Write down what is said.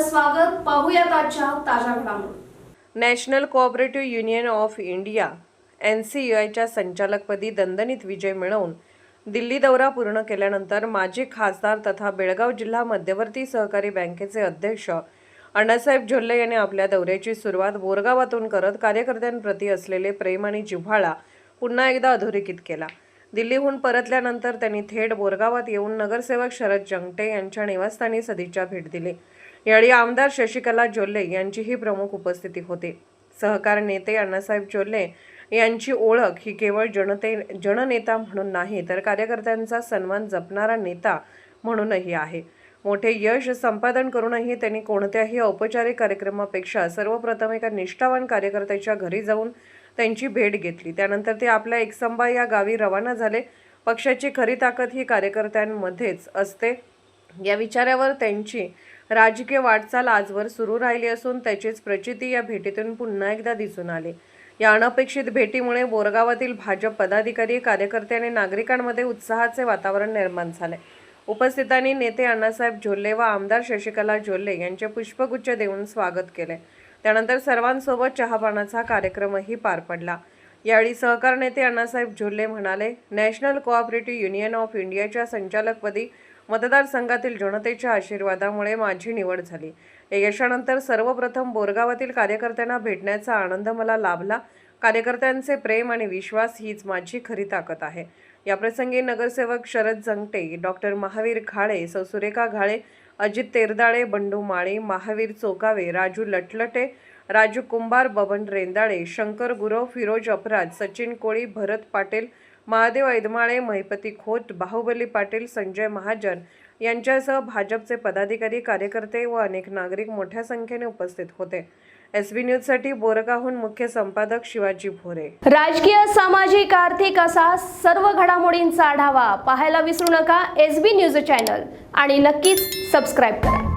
आपलं स्वागत. पाहूयात आजच्या ताज्या घडामोडी. National Cooperative Union of India NCUIच्या संचालकपदी दणदणीत विजय मिळवून दिल्ली दौरा पूर्ण केल्यानंतर माजी खासदार तथा बेळगाव जिल्हा मध्यवर्ती सहकारी बँकेचे अध्यक्ष अण्णासाहेब जोल्ले यांनी आपल्या दौऱ्याची सुरुवात बोरगावातून करत कार्यकर्त्यांप्रती असलेले प्रेम आणि जिव्हाळा पुन्हा एकदा अधोरेखित केला. दिल्लीहून परतल्यानंतर त्यांनी थेट बोरगावात येऊन नगरसेवक शरद जंगटे यांच्या निवासस्थानी सदिच्छा भेट दिली. यावेळी आमदार शशिकला जोल्ले यांचीही प्रमुख उपस्थिती होती. सहकार नेते अण्णासाहेब जोल्ले यांची ओळख ही केवळ जननेता म्हणून नाही तर कार्यकर्त्यांचा सन्मान जपणारा नेता म्हणूनही आहे. मोठे यश संपादन करूनही त्यांनी कोणत्याही औपचारिक कार्यक्रमापेक्षा सर्वप्रथम एका निष्ठावान कार्यकर्त्याच्या घरी जाऊन त्यांची भेट घेतली. त्यानंतर ते आपल्या एकसंबा या गावी रवाना झाले. पक्षाची खरी ताकद ही कार्यकर्त्यांमध्येच असते या विचारावर त्यांची राजकीय वाटचाल आजवर सुरू राहिली असून त्याचीच प्रचिती या भेटीतून पुन्हा एकदा दिसून आली. या अनपेक्षित भेटीमुळे बोरगावातील भाजप पदाधिकारी, कार्यकर्ते आणि नागरिकांमध्ये उत्साहाचे वातावरण निर्माण झाले. उपस्थितांनी नेते अण्णासाहेब जोल्ले व आमदार शशिकला जोल्ले यांचे पुष्पगुच्छ देऊन स्वागत केले. त्यानंतर सर्वांसोबत चहापानाचा कार्यक्रमही पार पडला. यावेळी सहकार नेते अण्णासाहेब जोल्ले म्हणाले, नॅशनल कोऑपरेटिव्ह युनियन ऑफ इंडियाच्या संचालकपदी मतदारसंघातील जनतेच्या आशीर्वादामुळे माझी निवड झाली. या यशानंतर सर्वप्रथम बोरगावातील कार्यकर्त्यांना भेटण्याचा आनंद मला लाभला. कार्यकर्त्यांचे प्रेम आणि विश्वास हीच माझी खरी ताकद आहे. याप्रसंगी नगरसेवक शरद जंगटे, डॉक्टर महावीर घाळे, सुरेखा घाळे, अजित तेरदाळे, बंडू माळी, महावीर चोकावे, राजू लटलटे, राजू कुंभार, बबन रेंदाळे, शंकर गुरव, फिरोज अपराज, सचिन कोळी, भरत पाटील, महादेव ऐदमाळे, महिपती खोत, बाहुबली पाटील, संजय महाजन यांच्यासह भाजपचे पदाधिकारी, कार्यकर्ते व अनेक नागरिक मोठ्या संख्येने उपस्थित होते. SB न्यूजसाठी बोरगावहून मुख्य संपादक शिवाजी भोरे. राजकीय, सामाजिक, आर्थिक असा सर्व घडामोडींचा आढावा पाहायला विसरू नका SB न्यूज चॅनल आणि नक्कीच सबस्क्राईब करा.